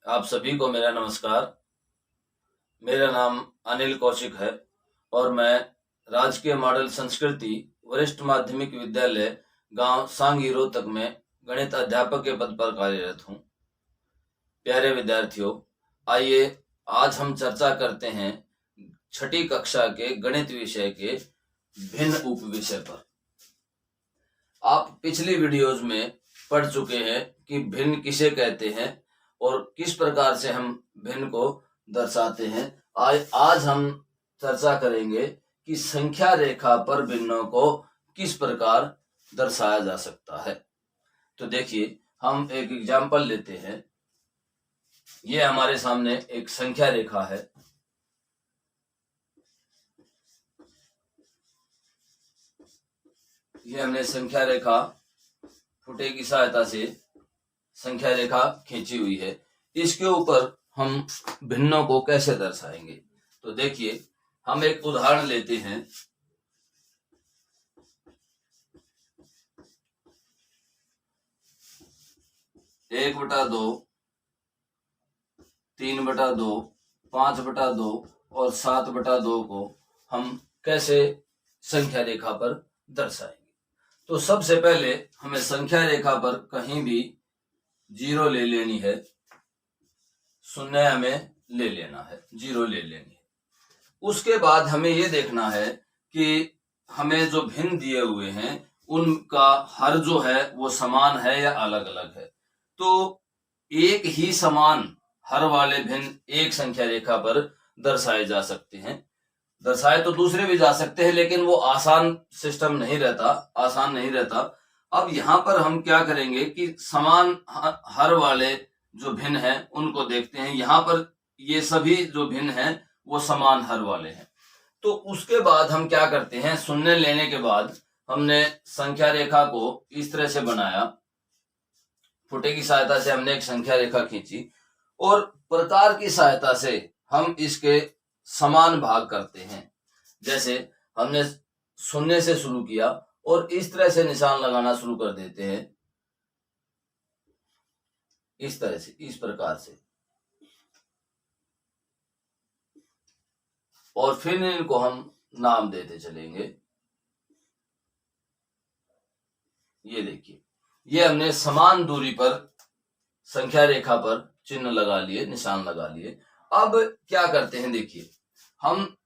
आप सभी को मेरा नमस्कार। मेरा नाम अनिल कौशिक है और मैं राजकीय मॉडल संस्कृति वरिष्ठ माध्यमिक विद्यालय गांव सांगी रोहतक में गणित अध्यापक के पद पर कार्यरत हूं। प्यारे विद्यार्थियों, आइए आज हम चर्चा करते हैं छठी कक्षा के गणित विषय के भिन्न उप विषय पर। आप पिछली वीडियोज में पढ़ चुके हैं कि भिन्न किसे कहते हैं और किस प्रकार से हम भिन्न को दर्शाते हैं। आज हम चर्चा करेंगे कि संख्या रेखा पर भिन्नों को किस प्रकार दर्शाया जा सकता है। तो देखिए, हम एक एग्जाम्पल लेते हैं। ये हमारे सामने एक संख्या रेखा है। ये हमने संख्या रेखा फुटे की सहायता से संख्या रेखा खींची हुई है। इसके ऊपर हम भिन्नों को कैसे दर्शाएंगे, तो देखिए, हम एक उदाहरण लेते हैं। एक बटा दो, 3/2, 5/2 और 7/2 को हम कैसे संख्या रेखा पर दर्शाएंगे। तो सबसे पहले हमें संख्या रेखा पर कहीं भी 0 ले लेनी है, शून्य हमें ले लेना है, 0 ले लेनी है। उसके बाद हमें ये देखना है कि हमें जो भिन्न दिए हुए हैं उनका हर जो है वो समान है या अलग अलग है। तो एक ही समान हर वाले भिन्न एक संख्या रेखा पर दर्शाए जा सकते हैं। दर्शाए तो दूसरे भी जा सकते हैं, लेकिन वो आसान सिस्टम नहीं रहता, आसान नहीं रहता। अब यहाँ पर हम क्या करेंगे कि समान हर वाले जो भिन्न हैं उनको देखते हैं। यहाँ पर ये सभी जो भिन्न हैं वो समान हर वाले हैं। तो उसके बाद हम क्या करते हैं, शून्य लेने के बाद हमने संख्या रेखा को इस तरह से बनाया। फुटे की सहायता से हमने एक संख्या रेखा खींची और प्रकार की सहायता से हम इसके समान भाग करते हैं। जैसे हमने शून्य से शुरू किया और इस तरह से निशान लगाना शुरू कर देते हैं, इस तरह से, इस प्रकार से, और फिर इनको हम नाम देते चलेंगे। ये देखिए, ये हमने समान दूरी पर संख्या रेखा पर चिन्ह लगा लिए, निशान लगा लिए। अब क्या करते हैं, देखिए, हम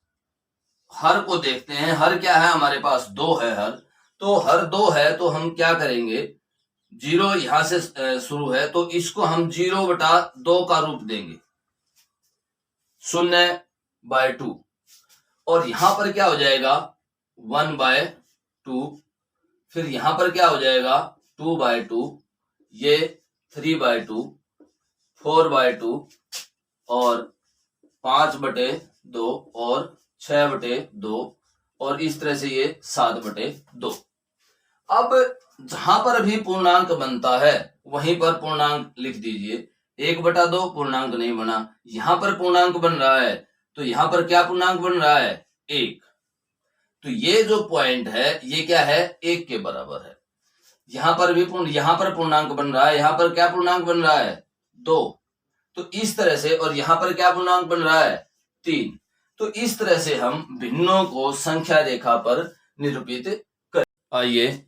हर को देखते हैं। हर क्या है, हमारे पास 2 है हर। तो हर 2 है तो हम क्या करेंगे, 0 यहां से शुरू है तो इसको हम 0/2 का रूप देंगे, 0/2। और यहां पर क्या हो जाएगा, 1/2। फिर यहां पर क्या हो जाएगा, 2/2, ये 3/2, 4/2 और 5/2 और 6/2 और इस तरह से ये 7/2। अब जहां पर भी पूर्णांक बनता है वहीं पर पूर्णांक लिख दीजिए। 1/2 पूर्णांक नहीं बना, यहां पर पूर्णांक बन रहा है तो यहां पर क्या पूर्णांक बन रहा है, 1। तो ये जो पॉइंट है ये क्या है, 1 के बराबर है। यहां पर भी यहां पर पूर्णांक बन रहा है, यहां पर क्या पूर्णांक बन रहा है, 2। तो इस तरह से, और यहां पर क्या पूर्णांक बन रहा है, 3। तो इस तरह से हम भिन्नों को संख्या रेखा पर निरूपित कर। आइए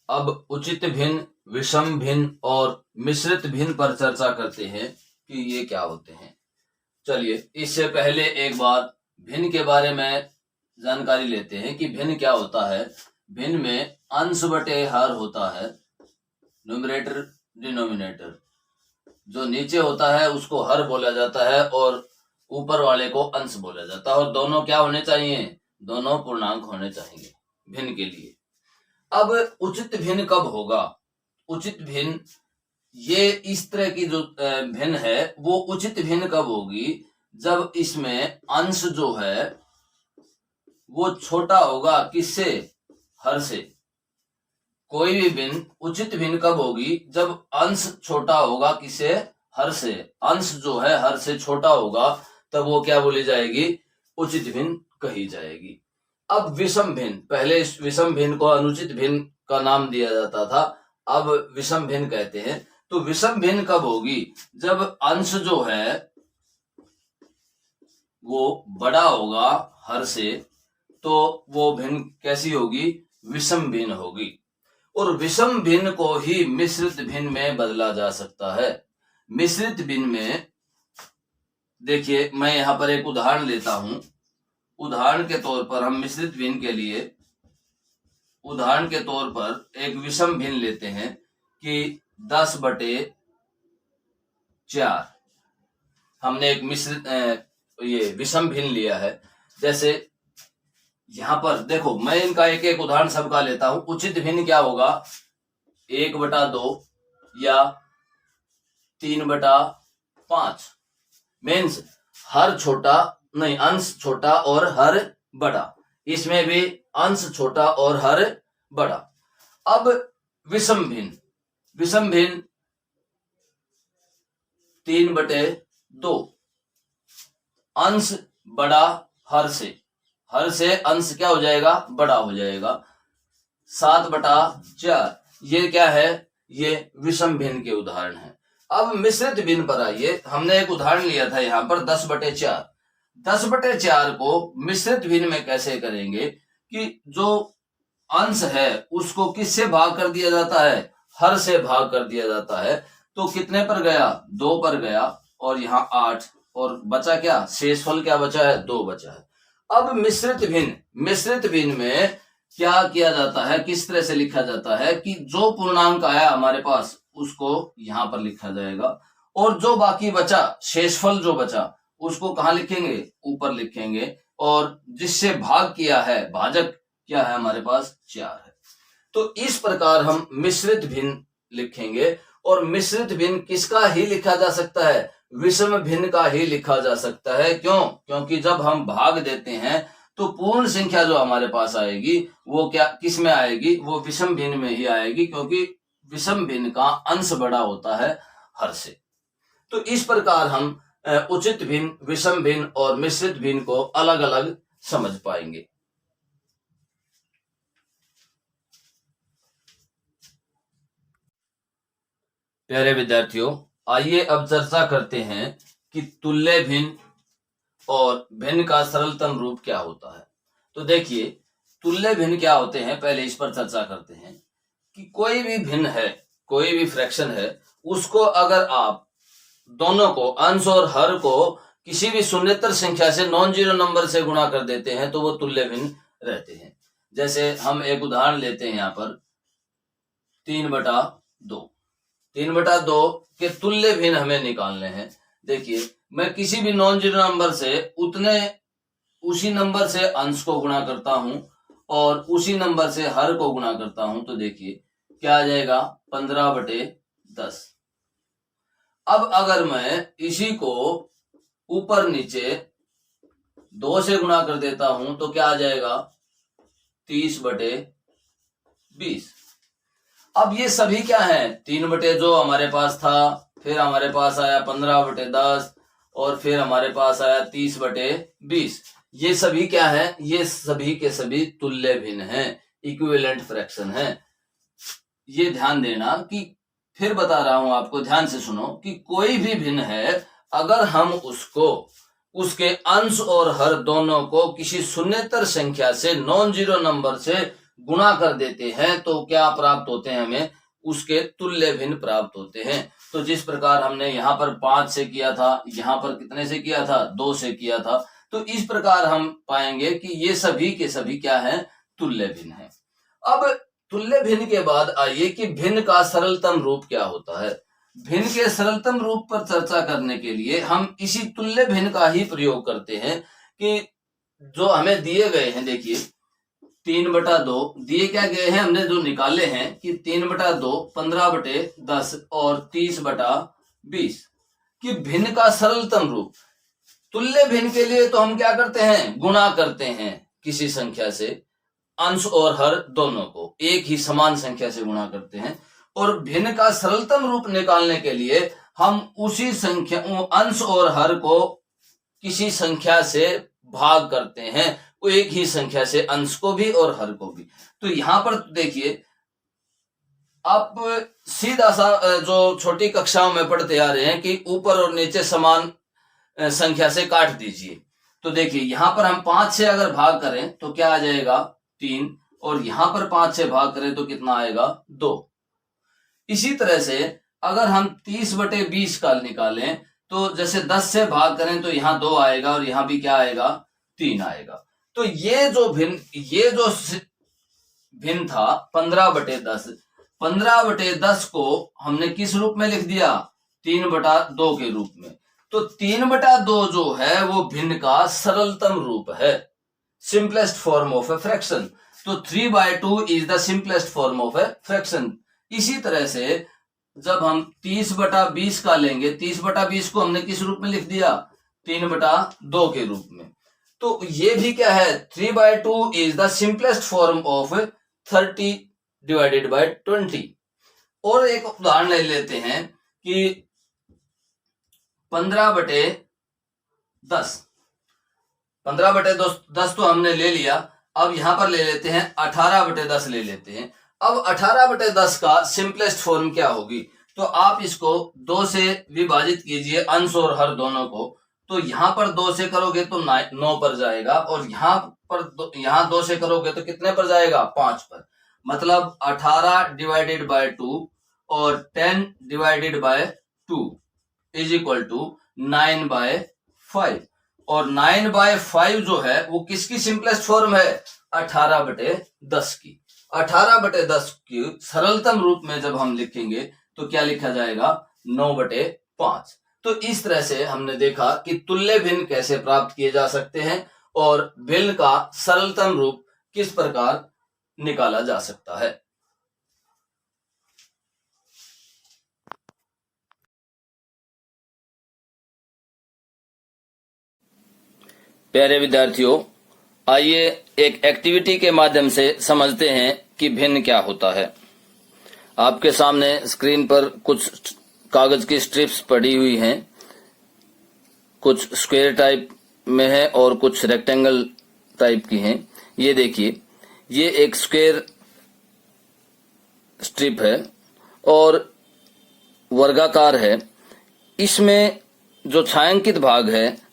अब उचित भिन्न, विषम भिन्न और मिश्रित भिन्न पर चर्चा करते हैं कि ये क्या होते हैं। चलिए, इससे पहले एक बार भिन्न के बारे में जानकारी लेते हैं कि भिन्न क्या होता है। भिन्न में अंश बटे हर होता है, न्यूमरेटर डिनोमिनेटर। जो नीचे होता है उसको हर बोला जाता है और ऊपर वाले को अंश बोला जाता है। और दोनों क्या होने चाहिए, दोनों पूर्णांक होने चाहिए भिन्न के लिए। अब उचित भिन्न कब होगा, उचित भिन्न, ये इस तरह की जो भिन्न है वो उचित भिन्न कब होगी, जब इसमें अंश जो है वो छोटा होगा किससे, हर से। कोई भी भिन्न उचित भिन्न कब होगी, जब अंश छोटा होगा किससे, हर से। अंश जो है हर से छोटा होगा तब वो क्या बोली जाएगी, उचित भिन्न कही जाएगी। अब विषम भिन्न, पहले इस विषम भिन्न को अनुचित भिन्न का नाम दिया जाता था, अब विषम भिन्न कहते हैं। तो विषम भिन्न कब होगी? जब अंश जो है वो बड़ा होगा हर से, तो वो भिन्न कैसी होगी? विषम भिन्न होगी। और विषम भिन्न को ही मिश्रित भिन्न में बदला जा सकता है। मिश्रित भिन्न में देखिए, मैं यहां पर एक उदाहरण लेता हूं। उदाहरण के तौर पर हम मिश्रित भिन्न के लिए उदाहरण के तौर पर एक विषम भिन्न लेते हैं कि 10/4 हमने एक मिश्रित ये विषम भिन्न लिया है। जैसे यहां पर देखो, मैं इनका एक एक उदाहरण सबका लेता हूं। उचित भिन्न क्या होगा? 1/2 या 3/5। मीन्स हर छोटा नहीं, अंश छोटा और हर बड़ा। इसमें भी अंश छोटा और हर बड़ा। अब विषम भिन्न 3/2, अंश बड़ा हर से अंश क्या हो जाएगा? बड़ा हो जाएगा। 7/4, ये क्या है? ये विषम भिन्न के उदाहरण है। अब मिश्रित भिन्न पर आइए। हमने एक उदाहरण लिया था यहाँ पर 10/4। 10/4 को मिश्रित भिन्न में कैसे करेंगे कि जो अंश है उसको किससे भाग कर दिया जाता है? हर से भाग कर दिया जाता है। तो कितने पर गया? 2 पर गया। और यहाँ 8, और बचा क्या? शेषफल क्या बचा है? 2 बचा है। अब मिश्रित भिन्न में क्या किया जाता है? किस तरह से लिखा जाता है कि जो पूर्णांक आया हमारे पास उसको यहां पर लिखा जाएगा, और जो बाकी बचा, शेषफल जो बचा, उसको कहां लिखेंगे? ऊपर लिखेंगे। और जिससे भाग किया है, भाजक क्या है हमारे पास? 4 है। तो इस प्रकार हम मिश्रित भिन्न लिखेंगे। और मिश्रित भिन्न किसका ही लिखा जा सकता है? विषम भिन्न का ही लिखा जा सकता है। क्यों? क्योंकि जब हम भाग देते हैं तो पूर्ण संख्या जो हमारे पास आएगी वो क्या किस में आएगी? वो विषम भिन्न में ही आएगी, क्योंकि विषम भिन्न का अंश बड़ा होता है हर से। तो इस प्रकार हम उचित भिन्न, विषम भिन्न और मिश्रित भिन्न को अलग अलग समझ पाएंगे। प्यारे विद्यार्थियों, आइए अब चर्चा करते हैं कि तुल्य भिन्न और भिन्न का सरलतम रूप क्या होता है। तो देखिए, तुल्य भिन्न क्या होते हैं, पहले इस पर चर्चा करते हैं कि कोई भी भिन्न है, कोई भी फ्रैक्शन है, उसको अगर आप दोनों को, अंश और हर को, किसी भी शून्येतर संख्या से, नॉन जीरो नंबर से गुणा कर देते हैं तो वो तुल्य भिन्न रहते हैं। जैसे हम एक उदाहरण लेते हैं यहाँ पर 3/2। 3/2 के तुल्य भिन्न हमें निकालने हैं। देखिए, मैं किसी भी नॉन जीरो नंबर से उसी नंबर से अंश को गुणा करता हूं और उसी नंबर से हर को गुणा करता हूं, तो देखिए क्या आ जाएगा? 15/10। अब अगर मैं इसी को ऊपर नीचे 2 से गुणा कर देता हूं तो क्या आ जाएगा? 30/20। अब ये सभी क्या है? 3 जो हमारे पास था, फिर हमारे पास आया 15/10, और फिर हमारे पास आया 30/20। ये सभी क्या है? ये सभी के सभी तुल्य भिन्न हैं, इक्विवेलेंट फ्रैक्शन हैं। ये ध्यान देना कि फिर बता रहा हूं आपको, ध्यान से सुनो, कि कोई भी भिन्न है, अगर हम उसको, उसके अंश और हर दोनों को किसी शून्येतर संख्या से, नॉन जीरो नंबर से गुणा कर देते हैं तो क्या प्राप्त होते हैं? हमें उसके तुल्य भिन्न प्राप्त होते हैं। तो जिस प्रकार हमने यहाँ पर 5 से किया था, यहाँ पर कितने से किया था? 2 से किया था। तो इस प्रकार हम पाएंगे कि ये सभी के सभी क्या है? तुल्य भिन्न है। अब तुल्य भिन्न के बाद आइए कि भिन्न का सरलतम रूप क्या होता है। भिन्न के सरलतम रूप पर चर्चा करने के लिए हम इसी तुल्य भिन्न का ही प्रयोग करते हैं कि जो हमें दिए गए हैं। देखिए, 3/2 दिए क्या गए हैं, हमने जो निकाले हैं कि 3/2, 15/10 और 30/20 कि भिन्न का सरलतम रूप। तुल्य भिन्न के लिए तो हम क्या करते हैं? गुणा करते हैं किसी संख्या से, अंश और हर दोनों को एक ही समान संख्या से गुणा करते हैं। और भिन्न का सरलतम रूप निकालने के लिए हम उसी संख्या, अंश और हर को किसी संख्या से भाग करते हैं, वो एक ही संख्या से, अंश को भी और हर को भी। तो यहां पर देखिए, आप सीधा सा जो छोटी कक्षाओं में पढ़ते आ रहे हैं कि ऊपर और नीचे समान संख्या से काट दीजिए। तो देखिए यहां पर हम 5 से अगर भाग करें तो क्या आ जाएगा 3, और यहां पर 5 से भाग करें तो कितना आएगा 2। इसी तरह से अगर हम 30/20 का निकालें तो जैसे 10 से भाग करें तो यहाँ 2 आएगा और यहाँ भी क्या आएगा 3 आएगा। तो ये जो भिन्न था 15/10, 15/10 को हमने किस रूप में लिख दिया 3/2 के रूप में। तो 3/2 जो है वो भिन्न का सरलतम रूप है, simplest form of a fraction. तो 3/2 is the simplest form of a fraction. इसी तरह से जब हम 30/20 का लेंगे, 30/20 को हमने किस रूप में लिख दिया 3/2 के रूप में। तो ये भी क्या है 3/2 is the simplest form of 30/20। और एक उदाहरण ले लेते हैं कि 15/10, 15/10 तो हमने ले लिया। अब यहां पर ले लेते हैं 18/10 ले लेते हैं। अब 18/10 का सिंपलेस्ट फॉर्म क्या होगी, तो आप इसको 2 से विभाजित कीजिए अंश और हर दोनों को। तो यहां पर 2 से करोगे तो 9 पर जाएगा, और यहां 2 से करोगे तो कितने पर जाएगा 5 पर। मतलब 18/2 और 10/2 इज इक्वल टू 9/5। और 9/5 जो है वो किसकी सिंपलेस्ट फॉर्म है 18/10 की। 18/10 की सरलतम रूप में जब हम लिखेंगे तो क्या लिखा जाएगा 9/5। तो इस तरह से हमने देखा कि तुल्य भिन्न कैसे प्राप्त किए जा सकते हैं और भिन्न का सरलतम रूप किस प्रकार निकाला जा सकता है। प्यारे विद्यार्थियों, आइए एक एक्टिविटी के माध्यम से समझते हैं कि भिन्न क्या होता है। आपके सामने स्क्रीन पर कुछ कागज की स्ट्रिप्स पड़ी हुई हैं, कुछ स्क्वायर टाइप में है और कुछ रेक्टेंगल टाइप की हैं। ये देखिए, ये एक स्क्वायर स्ट्रिप है और वर्गाकार है। इसमें जो छायांकित भाग है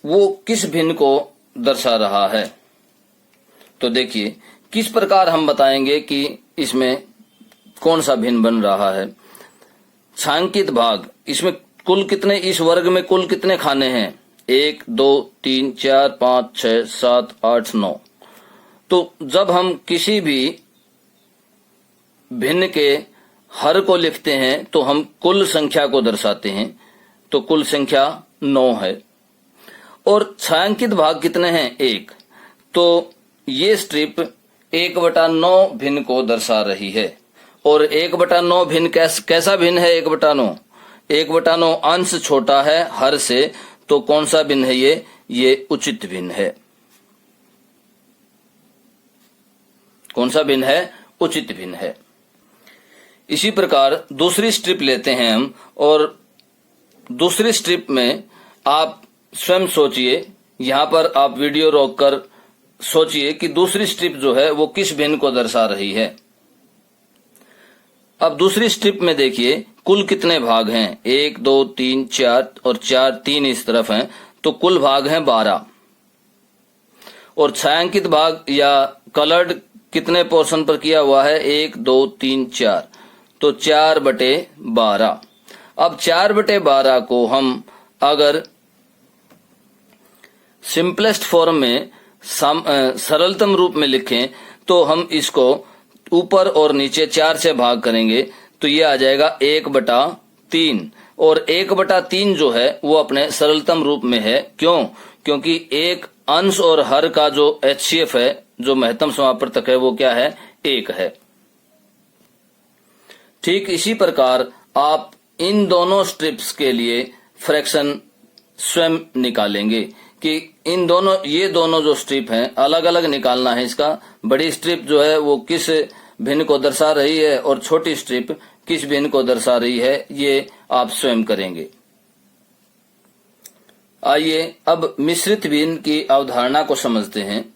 वो किस भिन्न को दर्शा रहा है। तो देखिए किस प्रकार हम बताएंगे कि इसमें कौन सा भिन्न बन रहा है। छायांकित भाग, इसमें कुल कितने, इस वर्ग में कुल कितने खाने हैं 1 2 3 4 5 6 7 8 9। तो जब हम किसी भी भिन्न के हर को लिखते हैं तो हम कुल संख्या को दर्शाते हैं। तो कुल संख्या 9 है। और छायांकित भाग कितने हैं 1। तो ये स्ट्रिप 1/9 भिन्न को दर्शा रही है। और 1/9 भिन्न कैसा भिन्न है 1/9? 1/9 अंश छोटा है हर से, तो कौन सा भिन्न है ये उचित भिन्न है। कौन सा भिन्न है उचित भिन्न है। इसी प्रकार दूसरी स्ट्रिप लेते हैं हम, और दूसरी स्ट्रिप में आप स्वयं सोचिए, यहाँ पर आप वीडियो रोककर सोचिए कि दूसरी स्ट्रिप जो है वो किस भिन्न को दर्शा रही है। अब दूसरी स्ट्रिप में देखिए कुल कितने भाग हैं 1 2 3 4 और 4 3 इस तरफ हैं, तो कुल भाग हैं 12। और छायांकित भाग या कलर्ड कितने पोर्शन पर किया हुआ है 1 2 3 4, तो 4/12। अब 4/12 को हम अगर सिंपलेस्ट फॉर्म में सरलतम रूप में लिखें तो हम इसको ऊपर और नीचे 4 से भाग करेंगे तो ये आ जाएगा 1/3। और 1/3 जो है वो अपने सरलतम रूप में है। क्यों? क्योंकि एक अंश और हर का जो HCF है, जो महत्तम समापवर्तक है, वो क्या है 1 है। ठीक इसी प्रकार आप इन दोनों स्ट्रिप्स के लिए फ्रैक्शन स्वयं निकालेंगे कि इन दोनों, ये दोनों जो स्ट्रिप हैं अलग अलग निकालना है। इसका बड़ी स्ट्रिप जो है वो किस भिन्न को दर्शा रही है और छोटी स्ट्रिप किस भिन्न को दर्शा रही है, ये आप स्वयं करेंगे। आइए अब मिश्रित भिन्न की अवधारणा को समझते हैं।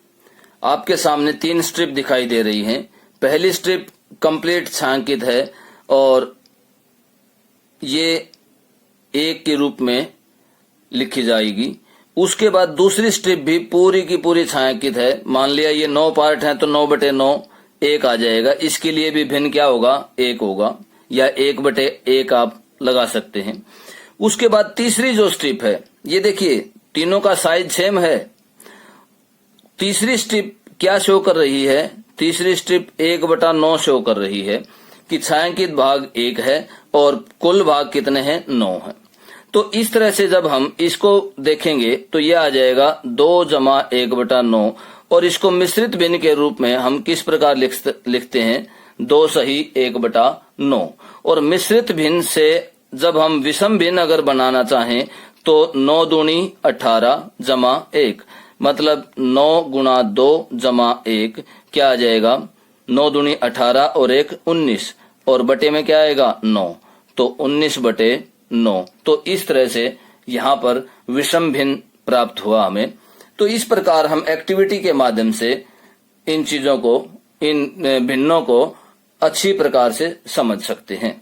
आपके सामने 3 स्ट्रिप दिखाई दे रही हैं। पहली स्ट्रिप कंप्लीट छायांकित है और ये 1 के रूप में लिखी जाएगी। उसके बाद दूसरी स्ट्रिप भी पूरी की पूरी छायांकित है। मान लिया ये 9 पार्ट हैं तो 9/9 1 आ जाएगा। इसके लिए भी भिन्न क्या होगा, 1 होगा, या 1/1 आप लगा सकते हैं। उसके बाद तीसरी जो स्ट्रिप है, ये देखिए तीनों का साइज सेम है। तीसरी स्ट्रिप क्या शो कर रही है, तीसरी स्ट्रिप 1/9 शो कर रही है कि छायांकित भाग 1 है और कुल भाग कितने हैं, 9 है। तो इस तरह से जब हम इसको देखेंगे तो ये आ जाएगा 2 + 1/9 और इसको मिश्रित भिन्न के रूप में हम किस प्रकार लिखते हैं, 2 सही 1/9। और मिश्रित भिन्न से जब हम विषम भिन्न अगर बनाना चाहें तो 9 दूनी 18 + 1, मतलब 9 × 2 + 1 क्या आ जाएगा, 9 दूनी 18 और 1 19 और बटे में क्या आएगा 9, तो 19/9। तो इस तरह से यहाँ पर विषम भिन्न प्राप्त हुआ हमें। तो इस प्रकार हम एक्टिविटी के माध्यम से इन चीजों को, इन भिन्नों को अच्छी प्रकार से समझ सकते हैं।